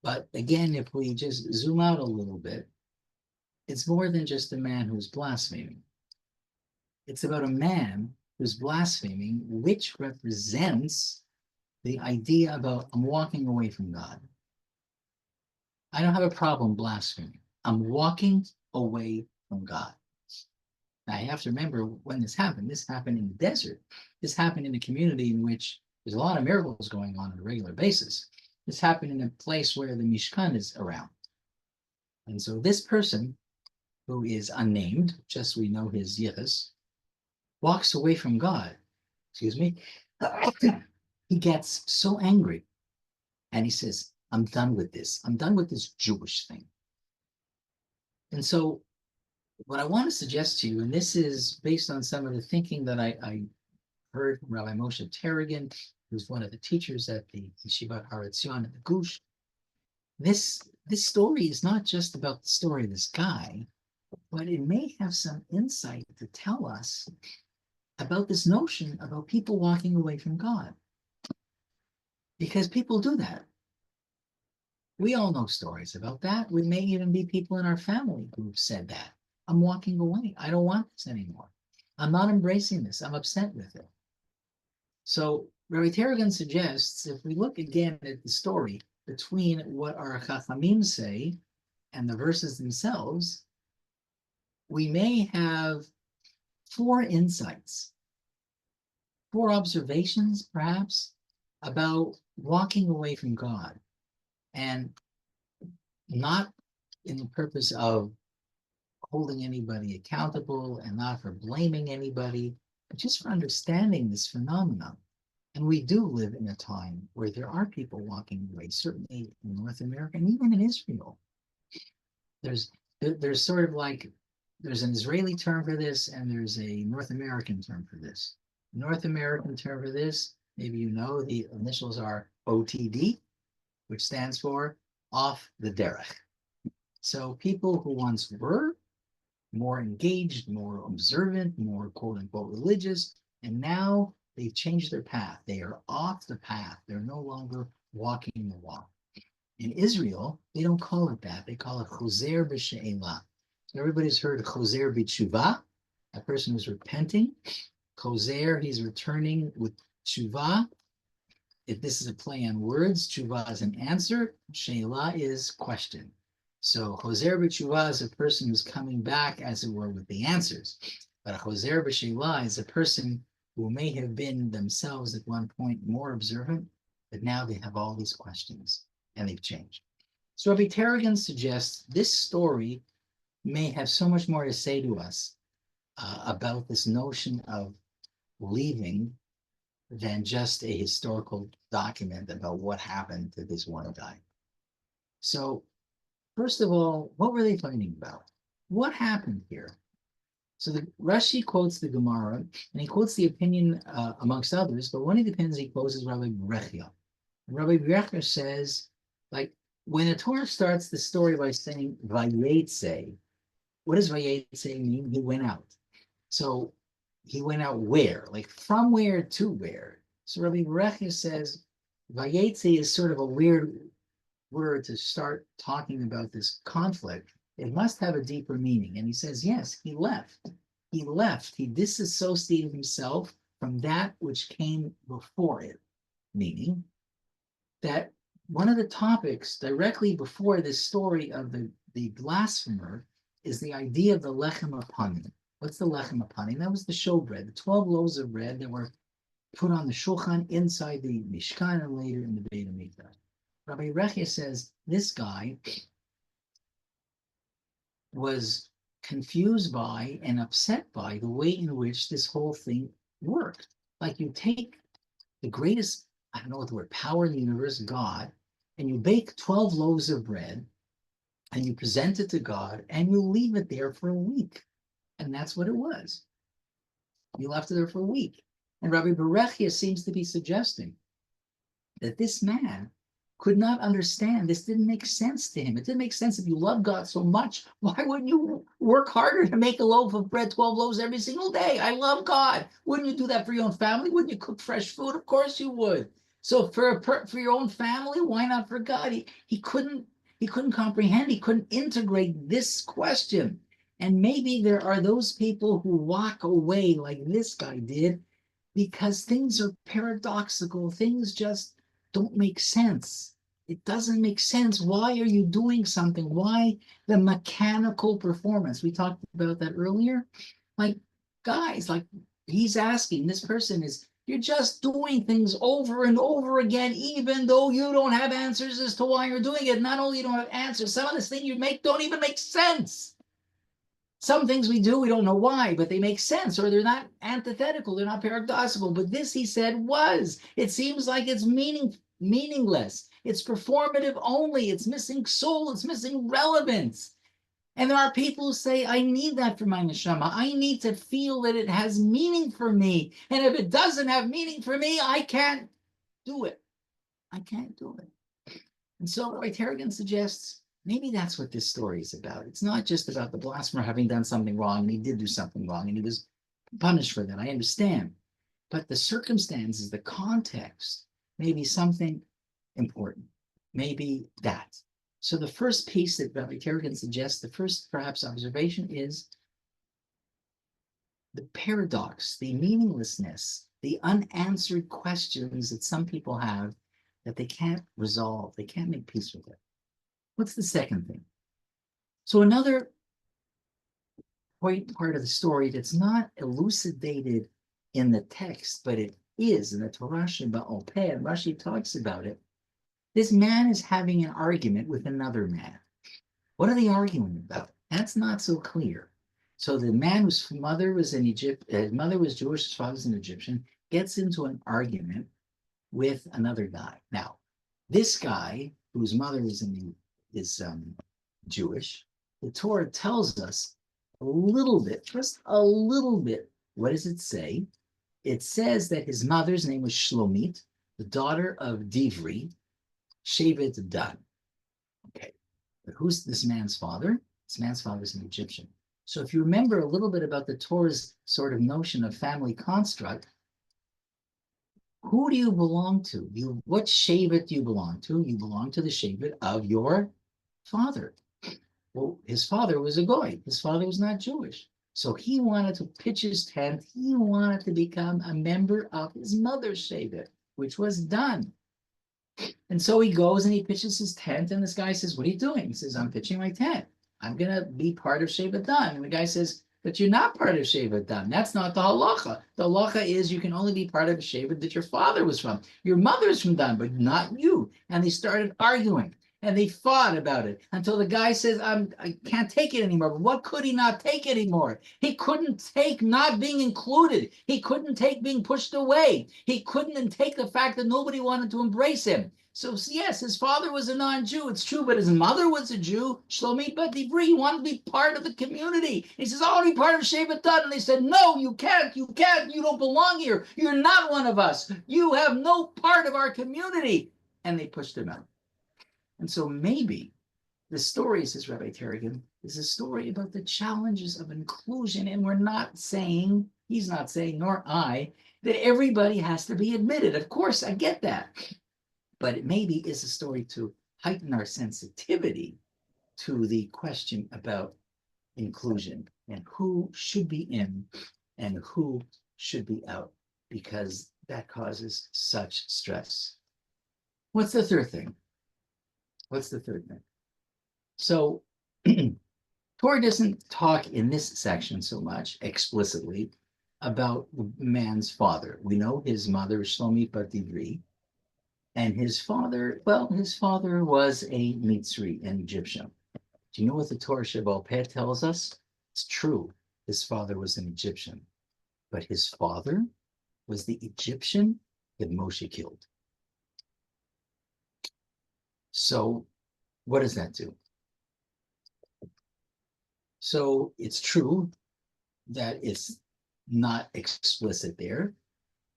But again, if we just zoom out a little bit, it's more than just a man who's blaspheming. It's about a man who's blaspheming, which represents the idea about I'm walking away from God. I don't have a problem blaspheming. I'm walking away from God. Now, you have to remember when this happened. This happened in the desert. This happened in a community in which there's a lot of miracles going on a regular basis. This happened in a place where the Mishkan is around. And so this person, who is unnamed, just we know his yichus, walks away from God. Excuse me. He gets so angry. And he says, I'm done with this. I'm done with this Jewish thing. And so what I want to suggest to you, and this is based on some of the thinking that I heard from Rabbi Moshe Terrigan, who's one of the teachers at the Yeshivat Har Etzion at the Gush. This story is not just about the story of this guy, but it may have some insight to tell us about this notion about people walking away from God. Because people do that. We all know stories about that. We may even be people in our family who've said that. I'm walking away. I don't want this anymore. I'm not embracing this. I'm upset with it. So Rabbi Terrigan suggests, if we look again at the story between what our Chachamim say and the verses themselves, we may have 4 insights, 4 observations, perhaps, about walking away from God. And not in the purpose of holding anybody accountable and not for blaming anybody, but just for understanding this phenomenon. And we do live in a time where there are people walking away, certainly in North America and even in Israel. There's sort of like, there's an Israeli term for this and there's a North American term for this. The North American term for this, maybe you know, the initials are OTD, which stands for off the derech. So people who once were more engaged, more observant, more quote unquote religious, and now they've changed their path. They are off the path. They're no longer walking the walk. In Israel, they don't call it that. They call it choser b'she'ela. Everybody's heard of choser b'tshuva, a person who's repenting. Choser, he's returning with tshuva. If this is a play on words, tshuva is an answer, she'ela is question. So choser b'tshuva is a person who's coming back, as it were, with the answers. But a choser b'she'ela is a person who may have been themselves at one point more observant, but now they have all these questions and they've changed. So Rabbi Terrigan suggests this story may have so much more to say to us about this notion of leaving than just a historical document about what happened to this one guy. So first of all, what were they fighting about? What happened here? So the Rashi quotes the Gemara, and he quotes the opinion amongst others, but one of the opinions he quotes is Rabbi Brechia. And Rabbi Brechia says, like, when the Torah starts the story by saying Vayetze, what does Vayetze mean? He went out. So he went out where? Like from where to where? So Rabbi Brechia says Vayetze is sort of a weird word to start talking about this conflict. It must have a deeper meaning. And he says, yes, he left. He left. He disassociated himself from that which came before it, meaning that one of the topics directly before this story of the blasphemer is the idea of the lechem apanim. What's the lechem apanim? That was the showbread, the 12 loaves of bread that were put on the shulchan inside the Mishkan and later in the Beit HaMikdash. Rabbi Rechia says this guy was confused by and upset by the way in which this whole thing worked. Like you take the greatest, I don't know what the word, power in the universe, God, and you bake 12 loaves of bread and you present it to God and you leave it there for a week. And that's what it was. You left it there for a week. And Rabbi Berechia seems to be suggesting that this man could not understand. This didn't make sense to him. It didn't make sense. If you love God so much, why wouldn't you work harder to make a loaf of bread, 12 loaves every single day? I love God. Wouldn't you do that for your own family? Wouldn't you cook fresh food? Of course you would. So for your own family, why not for God? He couldn't comprehend. He couldn't integrate this question. And maybe there are those people who walk away like this guy did because things are paradoxical. Things just don't make sense. It doesn't make sense. Why are you doing something? Why the mechanical performance? We talked about that earlier. Like, guys, like he's asking, this person is, you're just doing things over and over again, even though you don't have answers as to why you're doing it. Not only you don't have answers, some of the things you make don't even make sense. Some things we do, we don't know why, but they make sense, or they're not antithetical, they're not paradoxical. But this, he said, was. It seems like it's meaningless. It's performative only. It's missing soul. It's missing relevance. And there are people who say, I need that for my neshama. I need to feel that it has meaning for me. And if it doesn't have meaning for me, I can't do it. I can't do it. And so Rabbi Tarragon suggests, maybe that's what this story is about. It's not just about the blasphemer having done something wrong, and he did do something wrong, and he was punished for that. I understand. But the circumstances, the context, may be something important. Maybe that. So the first piece that Rabbi Tarragon suggests, the first perhaps observation is the paradox, the meaninglessness, the unanswered questions that some people have that they can't resolve. They can't make peace with it. What's the second thing? So another part of the story that's not elucidated in the text, but it is in the Torah Sheba'al Peh, and Rashi talks about it. This man is having an argument with another man. What are they arguing about? That's not so clear. So the man whose mother was in Egypt, his mother was Jewish, his father was an Egyptian, gets into an argument with another guy. Now, this guy whose mother is Jewish, the Torah tells us a little bit, just a little bit. What does it say? It says that his mother's name was Shlomit, the daughter of Divri, Shevet Dan. Okay, but who's this man's father? This man's father is an Egyptian. So if you remember a little bit about the Torah's sort of notion of family construct, who do you belong to? What Shevet do you belong to? You belong to the Shevet of your father. Well, his father was a goy. His father was not Jewish. So he wanted to pitch his tent. He wanted to become a member of his mother's Shevet, which was done. And so he goes and he pitches his tent, and this guy says, what are you doing? He says, I'm pitching my tent. I'm going to be part of Shevet Dan. And the guy says, but you're not part of Shevet Dan. That's not the halacha. The halacha is you can only be part of a Shevet that your father was from. Your mother's from Dan, but not you. And they started arguing. And they fought about it until the guy says, I can't take it anymore. But what could he not take anymore? He couldn't take not being included. He couldn't take being pushed away. He couldn't take the fact that nobody wanted to embrace him. So yes, his father was a non-Jew. It's true, but his mother was a Jew. Shlomit Bat Divri, he wanted to be part of the community. He says, I want to be part of Shevet Dan. And they said, no, you can't. You can't. You don't belong here. You're not one of us. You have no part of our community. And they pushed him out. And so maybe the story, says Rabbi Tarragon, is a story about the challenges of inclusion. And we're not saying, he's not saying, nor I, that everybody has to be admitted. Of course, I get that. But it maybe is a story to heighten our sensitivity to the question about inclusion and who should be in and who should be out, because that causes such stress. What's the third thing? What's the third thing? So Torah doesn't talk in this section so much explicitly about the man's father. We know his mother is Shlomit Bat Dibri, and his father, well, his father was a Mitzri, an Egyptian. Do you know what the Torah Shebaal Peh tells us? It's true. His father was an Egyptian, but his father was the Egyptian that Moshe killed. So what does that do? So it's true that it's not explicit there,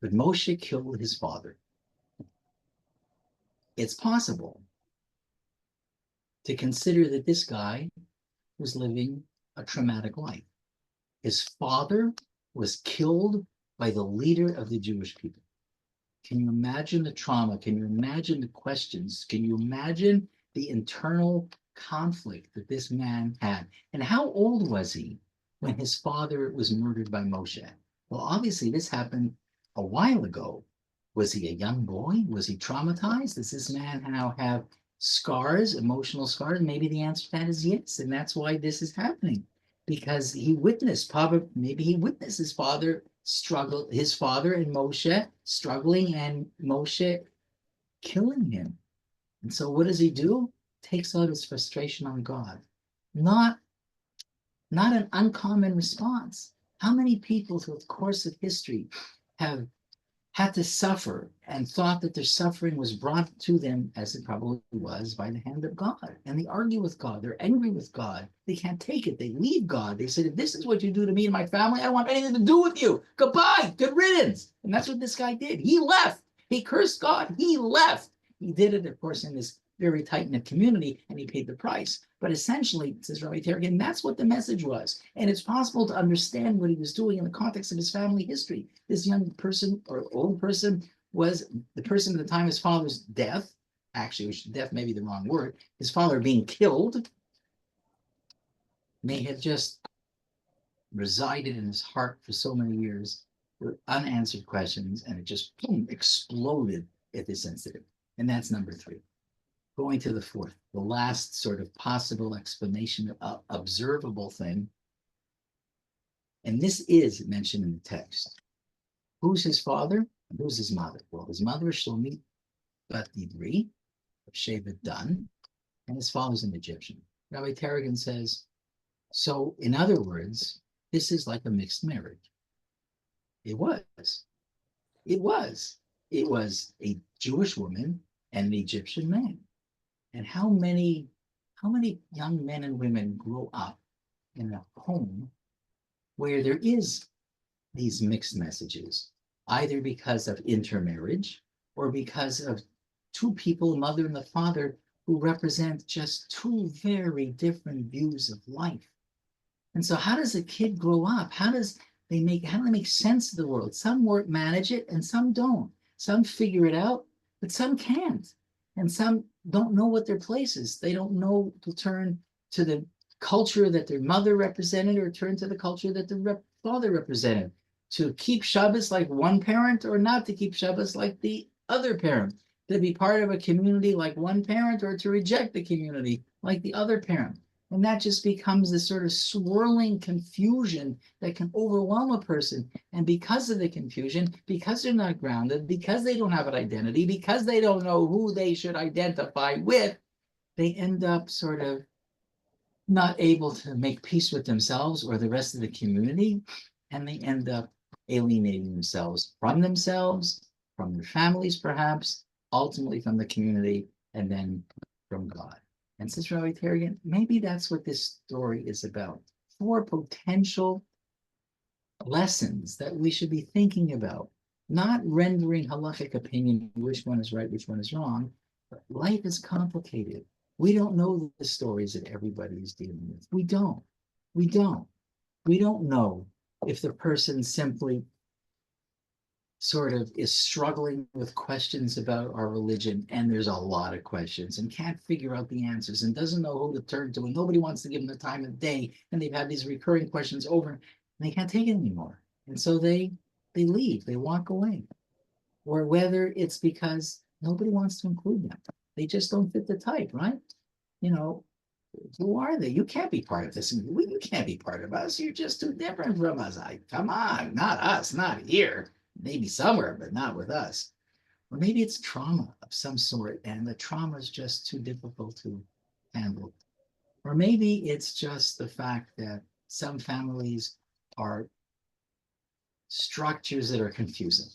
but Moshe killed his father. It's possible to consider that this guy was living a traumatic life. His father was killed by the leader of the Jewish people. Can you imagine the trauma? Can you imagine the questions? Can you imagine the internal conflict that this man had? And how old was he when his father was murdered by Moshe? Well, obviously, this happened a while ago. Was he a young boy? Was he traumatized? Does this man now have scars, emotional scars? Maybe the answer to that is yes. And that's why this is happening, because he witnessed, probably, maybe he witnessed his father struggle, his father and Moshe struggling, and Moshe killing him. And so what does he do? Takes out his frustration on God. Not an uncommon response. How many people through the course of history have had to suffer and thought that their suffering was brought to them, as it probably was, by the hand of God? And they argue with God. They're angry with God. They can't take it. They leave God. They said, if this is what you do to me and my family, I don't want anything to do with you. Goodbye. Good riddance. And that's what this guy did. He left. He cursed God. He left. He did it, of course, in this very tight-knit community, and he paid the price. But essentially, says Rabbi Tergan, that's what the message was. And it's possible to understand what he was doing in the context of his family history. This young person or old person was the person at the time of his father's death. Actually, which death may be the wrong word. His father being killed may have just resided in his heart for so many years with unanswered questions, and it just boom, exploded at this incident. And that's number three. Going to the fourth, the last sort of possible explanation, observable thing. And this is mentioned in the text. Who's his father? And who's his mother? Well, his mother is Shlomit Bat Dibri, of Shevet Dan, and his father's an Egyptian. Rabbi Tergan says, so in other words, this is like a mixed marriage. It was. It was. It was a Jewish woman and an Egyptian man. And how many young men and women grow up in a home where there is these mixed messages, either because of intermarriage or because of two people, the mother and the father, who represent just two very different views of life. And so how does a kid grow up? How do they make sense of the world? Some manage it and some don't. Some figure it out, but some can't. And some don't know what their place is. They don't know to turn to the culture that their mother represented or turn to the culture that the father represented. To keep Shabbos like one parent or not to keep Shabbos like the other parent. To be part of a community like one parent or to reject the community like the other parent. And that just becomes this sort of swirling confusion that can overwhelm a person. And because of the confusion, because they're not grounded, because they don't have an identity, because they don't know who they should identify with, they end up sort of not able to make peace with themselves or the rest of the community. And they end up alienating themselves, from their families, perhaps, ultimately from the community, and then from God. And says Rabbi Tergan, maybe that's what this story is about. 4 potential lessons that we should be thinking about, not rendering halachic opinion, which one is right, which one is wrong, but life is complicated. We don't know the stories that everybody is dealing with. We don't know if the person simply sort of is struggling with questions about our religion, and there's a lot of questions, and can't figure out the answers, and doesn't know who to turn to, and nobody wants to give them the time of day, and they've had these recurring questions over, and they can't take it anymore. And so they leave, they walk away. Or whether it's because nobody wants to include them. They just don't fit the type, right? You know, who are they? You can't be part of this. You can't be part of us. You're just too different from us. Come on, not us, not here. Maybe somewhere, but not with us. Or maybe it's trauma of some sort, and the trauma is just too difficult to handle. Or maybe it's just the fact that some families are structures that are confusing.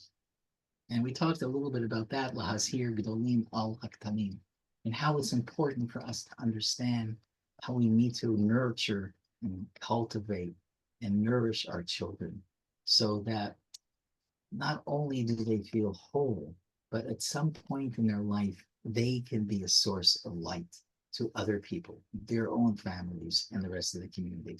And we talked a little bit about that, Lahazir Gdolim al Haktamim, and how it's important for us to understand how we need to nurture and cultivate and nourish our children so that not only do they feel whole, but at some point in their life, they can be a source of light to other people, their own families, and the rest of the community.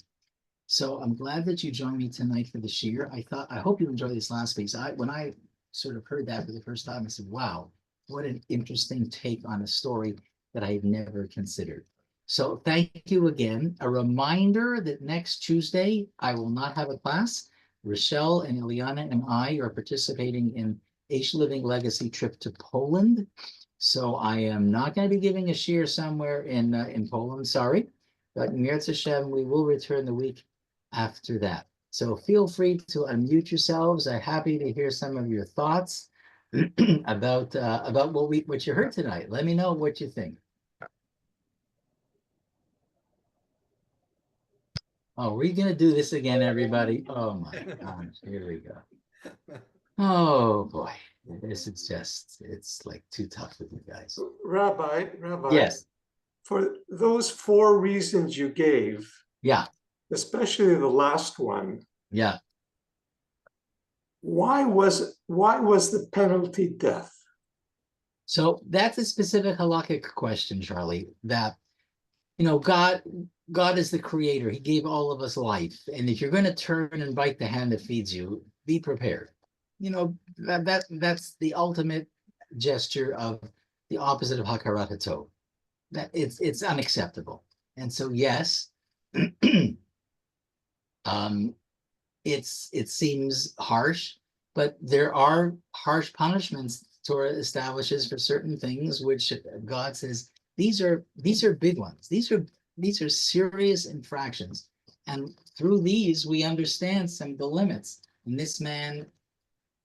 So I'm glad that you joined me tonight for the shiur. I hope you enjoyed this last piece. When I sort of heard that for the first time, I said, wow, what an interesting take on a story that I had never considered. So thank you again. A reminder that next Tuesday, I will not have a class. Rochelle and Ileana and I are participating in H Living Legacy trip to Poland. So I am not going to be giving a shiur somewhere in Poland, sorry. But Mirz Hashem, we will return the week after that. So feel free to unmute yourselves. I'm happy to hear some of your thoughts about what you heard tonight. Let me know what you think. Oh, we're gonna do this again, everybody. Oh my gosh, here we go. Oh boy, this is it's like too tough with you guys. Rabbi, Yes. For those 4 reasons you gave, yeah, especially the last one, yeah. why was the penalty death? So that's a specific halakhic question, Charlie, that God is the creator. He gave all of us life. And if you're going to turn and bite the hand that feeds you, be prepared. That's the ultimate gesture of the opposite of hakarat hatov. That it's unacceptable. And so yes, it seems harsh, but there are harsh punishments Torah establishes for certain things, which God says these are big ones. These are serious infractions, and through these we understand some of the limits. And this man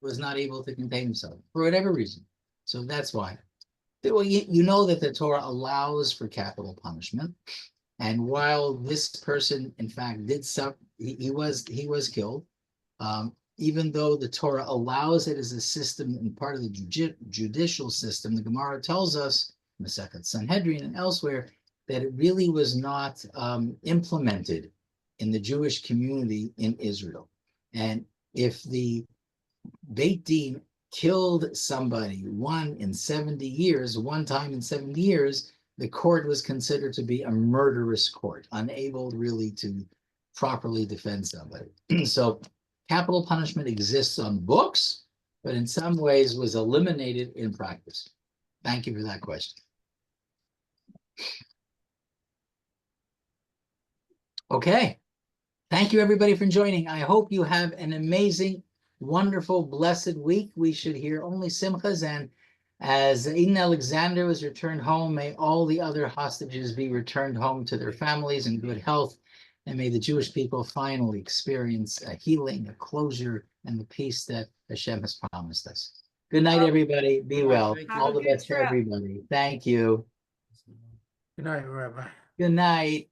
was not able to contain himself for whatever reason. So that's why. Well, you know that the Torah allows for capital punishment, and while this person, in fact, did suffer, he was killed. Even though the Torah allows it as a system and part of the judicial system, the Gemara tells us, Masechet Sanhedrin and elsewhere, that it really was not implemented in the Jewish community in Israel. And if the Beit Din killed somebody one time in 70 years, the court was considered to be a murderous court, unable really to properly defend somebody. So capital punishment exists on books, but in some ways was eliminated in practice. Thank you for that question. Okay. Thank you, everybody, for joining. I hope you have an amazing, wonderful, blessed week. We should hear only simchas, and as Eden Alexander was returned home, may all the other hostages be returned home to their families in good health, and may the Jewish people finally experience a healing, a closure, and the peace that Hashem has promised us. Good night, everybody. Be well. All the best for everybody. Thank you. Good night, Rabbi. Good night.